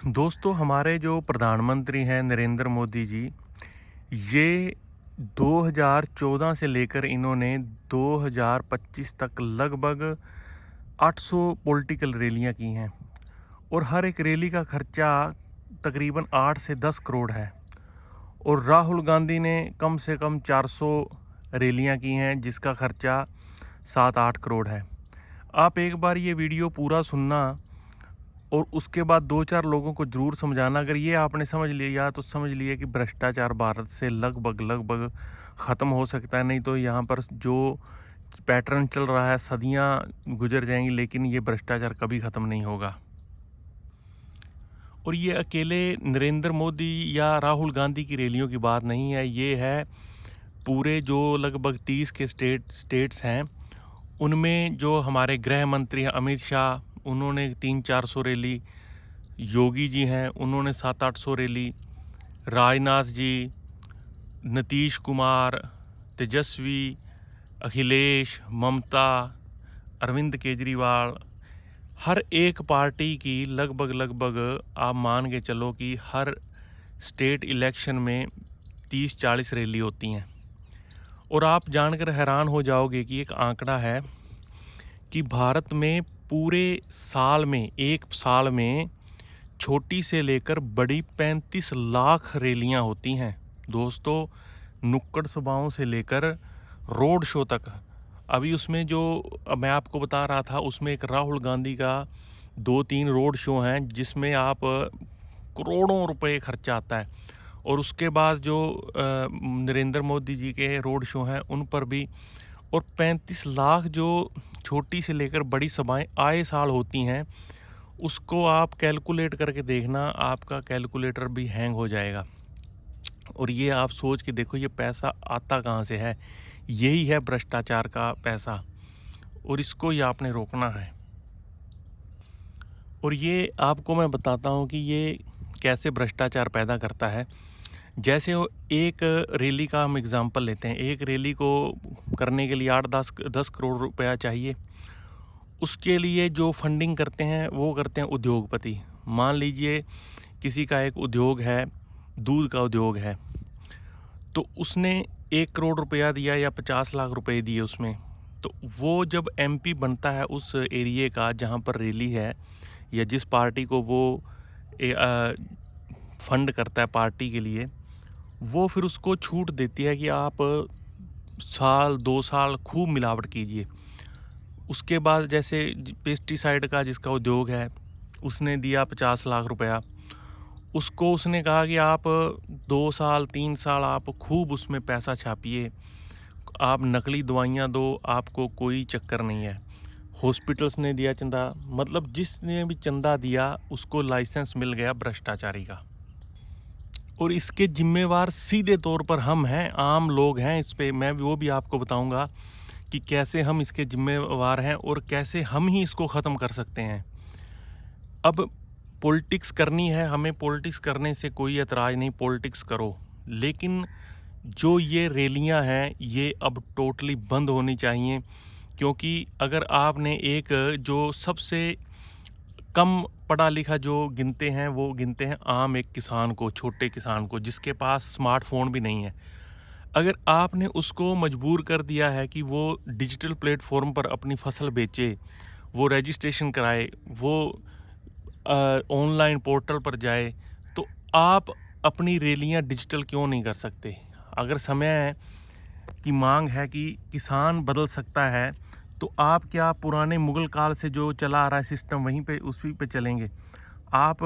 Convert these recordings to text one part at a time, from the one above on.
दोस्तों, हमारे जो प्रधानमंत्री हैं नरेंद्र मोदी जी, ये 2014 से लेकर इन्होंने 2025 तक लगभग 800 पॉलिटिकल रैलियां की हैं और हर एक रैली का खर्चा तकरीबन 8 से 10 करोड़ है। और राहुल गांधी ने कम से कम 400 रैलियां की हैं जिसका खर्चा 7-8 करोड़ है। आप एक बार ये वीडियो पूरा सुनना और उसके बाद 2-4 लोगों को ज़रूर समझाना। अगर ये आपने समझ लिया तो समझ लिया कि भ्रष्टाचार भारत से लगभग ख़त्म हो सकता है। नहीं तो यहाँ पर जो पैटर्न चल रहा है सदियाँ गुजर जाएंगी, लेकिन ये भ्रष्टाचार कभी ख़त्म नहीं होगा। और ये अकेले नरेंद्र मोदी या राहुल गांधी की रैलियों की बात नहीं है, ये है पूरे जो लगभग 30 के स्टेट्स हैं, उनमें जो हमारे गृह मंत्री हैं अमित शाह, उन्होंने 300-400 रैली, योगी जी हैं उन्होंने 700-800 रैली, राजनाथ जी, नीतीश कुमार, तेजस्वी, अखिलेश, ममता, अरविंद केजरीवाल, हर एक पार्टी की लगभग आप मान के चलो कि हर स्टेट इलेक्शन में 30-40 रैली होती हैं। और आप जानकर हैरान हो जाओगे कि एक आंकड़ा है कि भारत में पूरे साल में, एक साल में छोटी से लेकर बड़ी 35 लाख रैलियां होती हैं दोस्तों, नुक्कड़ सभाओं से लेकर रोड शो तक। अभी उसमें जो मैं आपको बता रहा था, उसमें एक राहुल गांधी का 2-3 रोड शो हैं जिसमें आप करोड़ों रुपए खर्चा आता है। और उसके बाद जो नरेंद्र मोदी जी के रोड शो हैं उन पर भी। और 35 लाख जो छोटी से लेकर बड़ी सभाएं आए साल होती हैं, उसको आप कैलकुलेट करके देखना, आपका कैलकुलेटर भी हैंग हो जाएगा। और ये आप सोच के देखो ये पैसा आता कहाँ से है। यही है भ्रष्टाचार का पैसा, और इसको ही आपने रोकना है। और ये आपको मैं बताता हूँ कि ये कैसे भ्रष्टाचार पैदा करता है। जैसे एक रैली का हम एग्ज़ाम्पल लेते हैं। एक रैली को करने के लिए 8-10 करोड़ रुपया चाहिए। उसके लिए जो फंडिंग करते हैं वो करते हैं उद्योगपति। मान लीजिए किसी का एक उद्योग है, दूध का उद्योग है, तो उसने 1 करोड़ रुपया दिया या 50 लाख रुपए दिए उसमें। तो वो जब एमपी बनता है उस एरिए का जहाँ पर रैली है, या जिस पार्टी को वो फंड करता है पार्टी के लिए, वो फिर उसको छूट देती है कि आप साल 2 साल खूब मिलावट कीजिए। उसके बाद जैसे पेस्टिसाइड का जिसका उद्योग है, उसने दिया 50 लाख रुपया, उसको उसने कहा कि आप 2 साल 3 साल आप खूब उसमें पैसा छापिए, आप नकली दवाइयाँ दो, आपको कोई चक्कर नहीं है। हॉस्पिटल्स ने दिया चंदा, मतलब जिसने भी चंदा दिया उसको लाइसेंस मिल गया भ्रष्टाचारी का। और इसके जिम्मेवार सीधे तौर पर हम हैं, आम लोग हैं। इस पे मैं वो भी आपको बताऊंगा कि कैसे हम इसके जिम्मेवार हैं और कैसे हम ही इसको ख़त्म कर सकते हैं। अब पॉलिटिक्स करनी है हमें, पॉलिटिक्स करने से कोई एतराज़ नहीं, पॉलिटिक्स करो। लेकिन जो ये रैलियां हैं ये अब टोटली बंद होनी चाहिए। क्योंकि अगर आपने एक जो सबसे कम पढ़ा लिखा जो गिनते हैं, वो गिनते हैं आम एक किसान को, छोटे किसान को, जिसके पास स्मार्टफोन भी नहीं है। अगर आपने उसको मजबूर कर दिया है कि वो डिजिटल प्लेटफॉर्म पर अपनी फसल बेचे, वो रजिस्ट्रेशन कराए, वो ऑनलाइन पोर्टल पर जाए, तो आप अपनी रैलियां डिजिटल क्यों नहीं कर सकते? अगर समय की मांग है कि किसान बदल सकता है, तो आप क्या पुराने मुगल काल से जो चला आ रहा है सिस्टम वहीं पे उसी पे चलेंगे? आप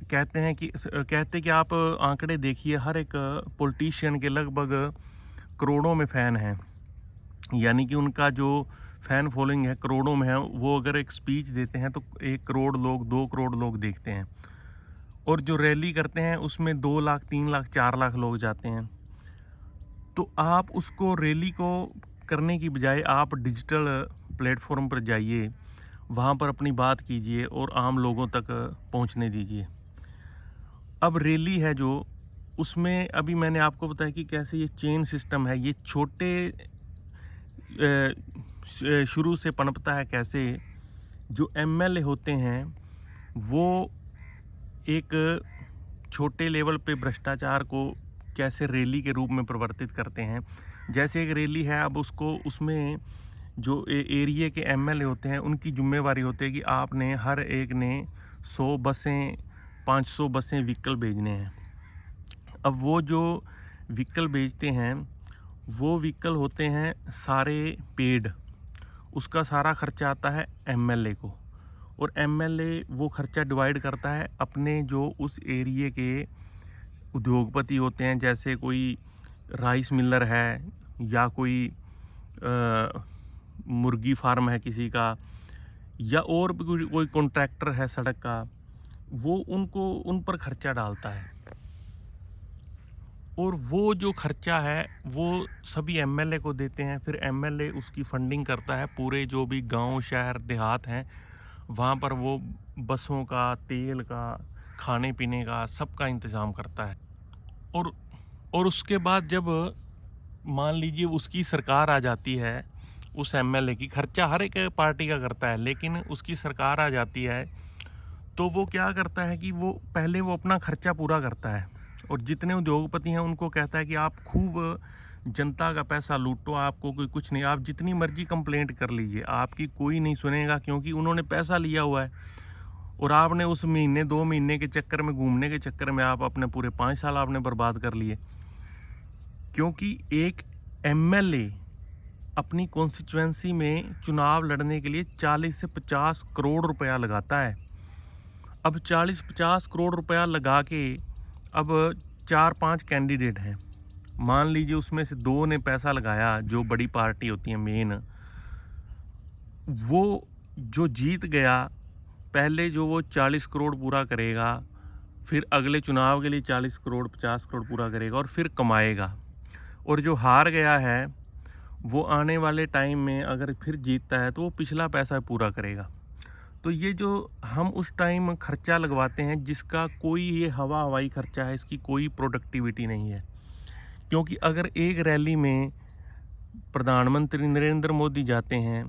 कहते कि आप आंकड़े देखिए, हर एक पॉलिटिशियन के लगभग करोड़ों में फ़ैन हैं, यानी कि उनका जो फ़ैन फॉलोइंग है करोड़ों में है। वो अगर एक स्पीच देते हैं तो 1 करोड़ लोग, 2 करोड़ लोग देखते हैं। और जो रैली करते हैं उसमें 2 लाख, 3 लाख, 4 लाख लोग जाते हैं। तो आप उसको रैली को करने की बजाय आप डिजिटल प्लेटफॉर्म पर जाइए, वहाँ पर अपनी बात कीजिए और आम लोगों तक पहुँचने दीजिए। अब रैली है जो, उसमें अभी मैंने आपको बताया कि कैसे ये चेन सिस्टम है, ये छोटे शुरू से पनपता है। कैसे जो एमएलए होते हैं वो एक छोटे लेवल पे भ्रष्टाचार को कैसे रैली के रूप में प्रवर्तित करते हैं। जैसे एक रैली है, अब उसको उसमें जो एरिया के एमएलए होते हैं उनकी जिम्मेवारी होती है कि आपने हर एक ने 100 बसें 500 बसें व्हीकल भेजने हैं। अब वो जो व्हीकल भेजते हैं वो व्हीकल होते हैं सारे पेड, उसका सारा खर्चा आता है एमएलए को, और एमएलए वो खर्चा डिवाइड करता है अपने जो उस एरिया के उद्योगपति होते हैं, जैसे कोई राइस मिलर है या कोई मुर्गी फार्म है किसी का, या और भी कोई कॉन्ट्रैक्टर है सड़क का, वो उन पर खर्चा डालता है। और वो जो खर्चा है वो सभी एमएलए को देते हैं। फिर एमएलए उसकी फंडिंग करता है, पूरे जो भी गांव शहर देहात हैं वहाँ पर वो बसों का, तेल का, खाने पीने का, सबका इंतज़ाम करता है। और उसके बाद जब मान लीजिए उसकी सरकार आ जाती है, उस एमएलए की, खर्चा हर एक पार्टी का करता है, लेकिन उसकी सरकार आ जाती है तो वो क्या करता है कि वो पहले वो अपना खर्चा पूरा करता है, और जितने उद्योगपति हैं उनको कहता है कि आप खूब जनता का पैसा लूटो, आपको कोई कुछ नहीं, आप जितनी मर्जी कंप्लेंट कर लीजिए, आपकी कोई नहीं सुनेगा, क्योंकि उन्होंने पैसा लिया हुआ है। और आपने उस महीने 2 महीने के चक्कर में, घूमने के चक्कर में आप अपने पूरे 5 साल आपने बर्बाद कर लिए। क्योंकि एक एमएलए अपनी कॉन्स्टिट्यूएंसी में चुनाव लड़ने के लिए 40 से 50 करोड़ रुपया लगाता है। अब 40-50 करोड़ रुपया लगा के अब 4-5 कैंडिडेट हैं, मान लीजिए उसमें से 2 ने पैसा लगाया, जो बड़ी पार्टी होती है मेन, वो जो जीत गया पहले जो वो 40 करोड़ पूरा करेगा, फिर अगले चुनाव के लिए 40 करोड़ 50 करोड़ पूरा करेगा और फिर कमाएगा। और जो हार गया है वो आने वाले टाइम में अगर फिर जीतता है तो वो पिछला पैसा पूरा करेगा। तो ये जो हम उस टाइम खर्चा लगवाते हैं, जिसका कोई ये हवाई खर्चा है, इसकी कोई प्रोडक्टिविटी नहीं है। क्योंकि अगर एक रैली में प्रधानमंत्री नरेंद्र मोदी जाते हैं,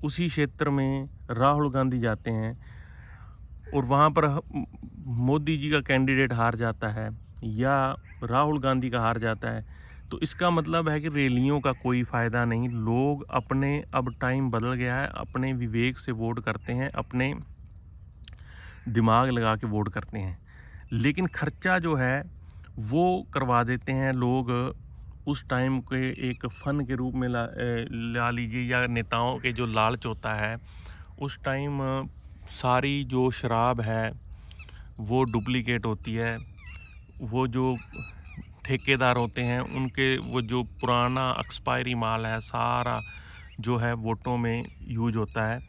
उसी क्षेत्र में राहुल गांधी जाते हैं और वहाँ पर मोदी जी का कैंडिडेट हार जाता है या राहुल गांधी का हार जाता है, तो इसका मतलब है कि रैलियों का कोई फ़ायदा नहीं। लोग अपने, अब टाइम बदल गया है, अपने विवेक से वोट करते हैं, अपने दिमाग लगा के वोट करते हैं। लेकिन खर्चा जो है वो करवा देते हैं लोग उस टाइम के एक फ़न के रूप में ला लीजिए, या नेताओं के जो लालच होता है उस टाइम सारी जो शराब है वो डुप्लीकेट होती है। वो जो ठेकेदार होते हैं उनके वो जो पुराना एक्सपायरी माल है सारा जो है वोटों में यूज होता है।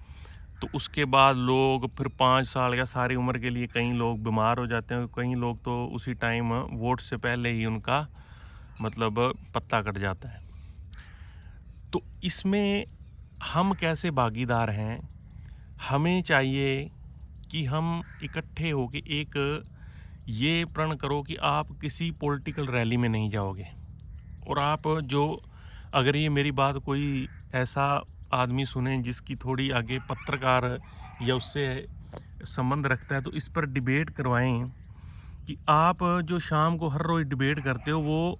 तो उसके बाद लोग फिर 5 साल या सारी उम्र के लिए कई लोग बीमार हो जाते हैं, कई लोग तो उसी टाइम वोट से पहले ही उनका मतलब पत्ता कट जाता है। तो इसमें हम कैसे भागीदार हैं? हमें चाहिए कि हम इकट्ठे होके एक ये प्रण करो कि आप किसी पॉलिटिकल रैली में नहीं जाओगे, और आप जो, अगर ये मेरी बात कोई ऐसा आदमी सुने जिसकी थोड़ी आगे पत्रकार या उससे संबंध रखता है, तो इस पर डिबेट करवाएं कि आप जो शाम को हर रोज़ डिबेट करते हो वो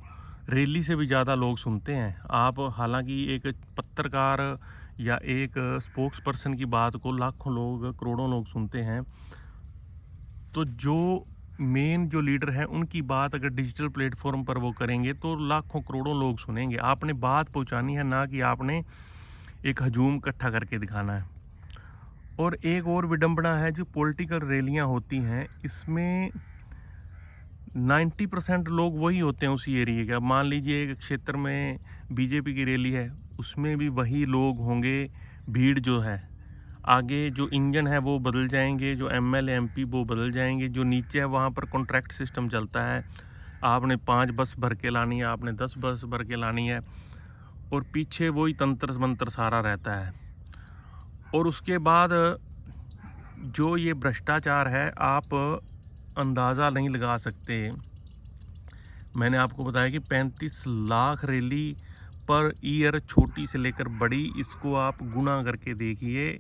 रैली से भी ज़्यादा लोग सुनते हैं। आप हालांकि एक पत्रकार या एक स्पोक्स पर्सन की बात को लाखों लोग, करोड़ों लोग सुनते हैं, तो जो मेन जो लीडर हैं उनकी बात अगर डिजिटल प्लेटफॉर्म पर वो करेंगे तो लाखों करोड़ों लोग सुनेंगे। आपने बात पहुंचानी है, ना कि आपने एक हजूम इकट्ठा करके दिखाना है। और एक और विडंबना है, जो पॉलिटिकल रैलियां होती हैं इसमें 90% लोग वही होते हैं उसी एरिया के। अब मान लीजिए एक क्षेत्र में बीजेपी की रैली है, उसमें भी वही लोग होंगे, भीड़ जो है, आगे जो इंजन है वो बदल जाएंगे, जो एमएलए एमपी वो बदल जाएंगे, जो नीचे है वहाँ पर कॉन्ट्रैक्ट सिस्टम चलता है, आपने 5 बस भर के लानी है, आपने 10 बस भर के लानी है, और पीछे वही तंत्र मंत्र सारा रहता है। और उसके बाद जो ये भ्रष्टाचार है आप अंदाज़ा नहीं लगा सकते। मैंने आपको बताया कि 35 लाख रैली पर ईयर, छोटी से लेकर बड़ी, इसको आप गुना करके देखिए,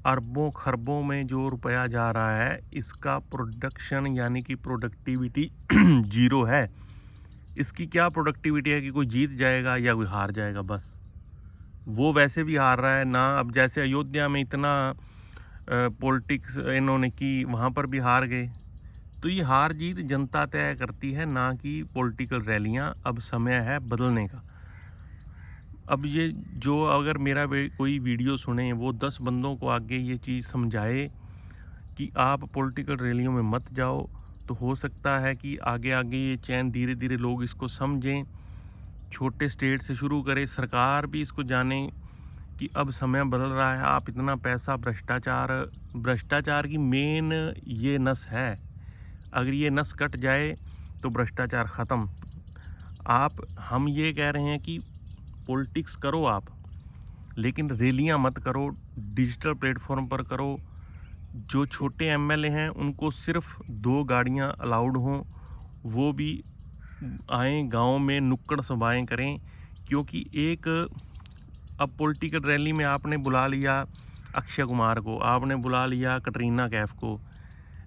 अरबों खरबों में जो रुपया जा रहा है, इसका प्रोडक्शन यानी कि प्रोडक्टिविटी ज़ीरो है। इसकी क्या प्रोडक्टिविटी है कि कोई जीत जाएगा या कोई हार जाएगा बस। वो वैसे भी हार रहा है ना। अब जैसे अयोध्या में इतना पॉलिटिक्स इन्होंने की, वहाँ पर भी हार गए। तो ये हार जीत जनता तय करती है, ना कि पॉलिटिकल रैलियाँ। अब समय है बदलने का। अब ये जो अगर मेरा कोई वीडियो सुने, वो 10 बंदों को आगे ये चीज़ समझाए कि आप पॉलिटिकल रैलियों में मत जाओ, तो हो सकता है कि आगे आगे ये चैन धीरे धीरे लोग इसको समझें, छोटे स्टेट से शुरू करें, सरकार भी इसको जाने कि अब समय बदल रहा है। आप इतना पैसा भ्रष्टाचार की मेन ये नस है। अगर ये नस कट जाए तो भ्रष्टाचार ख़त्म। हम ये कह रहे हैं कि पॉलिटिक्स करो आप, लेकिन रैलियां मत करो, डिजिटल प्लेटफॉर्म पर करो। जो छोटे एमएलए हैं उनको सिर्फ 2 गाड़ियां अलाउड हों, वो भी आएँ गांव में, नुक्कड़ सभाएं करें। क्योंकि एक अब पॉलिटिकल रैली में आपने बुला लिया अक्षय कुमार को, आपने बुला लिया कटरीना कैफ को,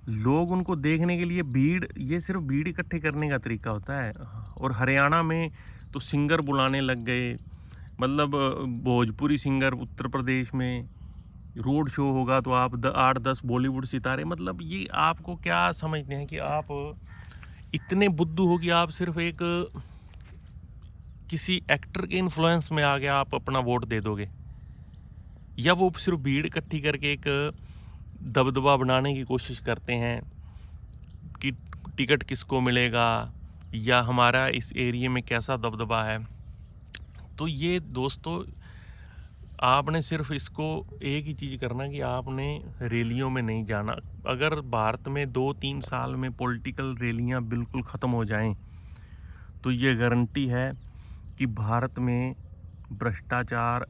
लोग उनको देखने के लिए ये सिर्फ भीड़ इकट्ठे करने का तरीका होता है। और हरियाणा में तो सिंगर बुलाने लग गए, मतलब भोजपुरी सिंगर। उत्तर प्रदेश में रोड शो होगा तो आप 8-10 बॉलीवुड सितारे। मतलब ये आपको क्या समझते हैं कि आप इतने बुद्धू हो कि आप सिर्फ एक किसी एक्टर के इन्फ्लुएंस में आके आप अपना वोट दे दोगे, या वो सिर्फ भीड़ इकट्ठी करके एक दबदबा बनाने की कोशिश करते हैं कि टिकट किसको मिलेगा या हमारा इस एरिया में कैसा दबदबा है। तो ये दोस्तों, आपने सिर्फ इसको एक ही चीज़ करना कि आपने रैलियों में नहीं जाना। अगर भारत में 2-3 साल में पॉलिटिकल रैलियां बिल्कुल ख़त्म हो जाएं, तो ये गारंटी है कि भारत में भ्रष्टाचार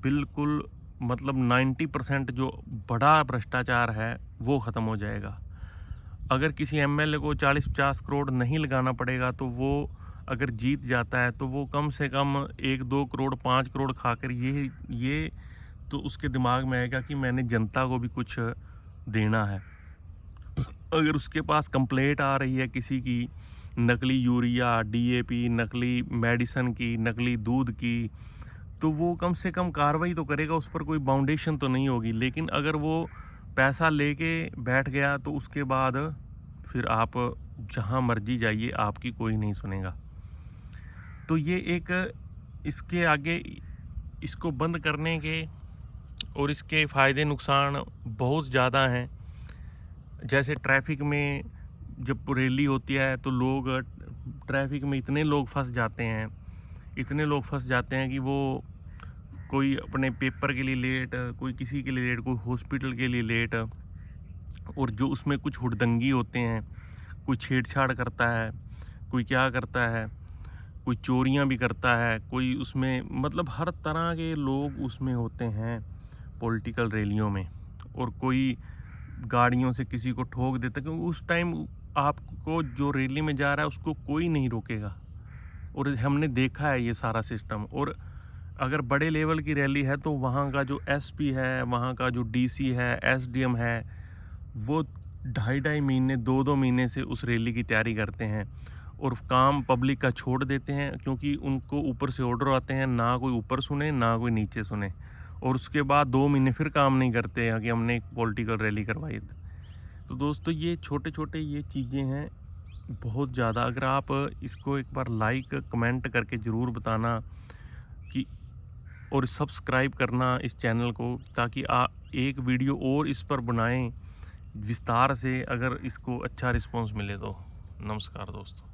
बिल्कुल, मतलब 90% जो बड़ा भ्रष्टाचार है वो ख़त्म हो जाएगा। अगर किसी एमएलए को 40-50 करोड़ नहीं लगाना पड़ेगा, तो वो अगर जीत जाता है तो वो कम से कम 1-2 करोड़ 5 करोड़ खाकर ये तो उसके दिमाग में आएगा कि मैंने जनता को भी कुछ देना है। अगर उसके पास कंप्लेंट आ रही है किसी की नकली यूरिया, डीएपी, नकली मेडिसिन की, नकली दूध की, तो वो कम से कम कार्रवाई तो करेगा, उस पर कोई बाउंडेशन तो नहीं होगी। लेकिन अगर वो पैसा लेके बैठ गया तो उसके बाद फिर आप जहाँ मर्जी जाइए, आपकी कोई नहीं सुनेगा। तो ये एक इसके आगे इसको बंद करने के और इसके फ़ायदे नुकसान बहुत ज़्यादा हैं। जैसे ट्रैफिक में जब रैली होती है तो लोग ट्रैफिक में इतने लोग फंस जाते हैं कि वो कोई अपने पेपर के लिए लेट, कोई किसी के लिए लेट, कोई हॉस्पिटल के लिए लेट। और जो उसमें कुछ हुड़दंगी होते हैं, कोई छेड़छाड़ करता है, कोई क्या करता है, कोई चोरियां भी करता है, कोई उसमें, मतलब हर तरह के लोग उसमें होते हैं पॉलिटिकल रैलियों में। और कोई गाड़ियों से किसी को ठोक देता, क्योंकि उस टाइम आपको जो रैली में जा रहा है उसको कोई नहीं रोकेगा। और हमने देखा है ये सारा सिस्टम। और अगर बड़े लेवल की रैली है तो वहाँ का जो एसपी है, वहाँ का जो डीसी है, एसडीएम है, वो 2.5 महीने 2-2 महीने से उस रैली की तैयारी करते हैं और काम पब्लिक का छोड़ देते हैं, क्योंकि उनको ऊपर से ऑर्डर आते हैं, ना कोई ऊपर सुने ना कोई नीचे सुने। और उसके बाद 2 महीने फिर काम नहीं करते हैं कि हमने एक पॉलिटिकल रैली करवाई। तो दोस्तों, ये छोटे छोटे ये चीज़ें हैं बहुत ज़्यादा। अगर आप इसको एक बार लाइक कमेंट करके ज़रूर बताना कि, और सब्सक्राइब करना इस चैनल को, ताकि एक वीडियो और इस पर बनाएं विस्तार से, अगर इसको अच्छा रिस्पांस मिले तो। नमस्कार दोस्तों।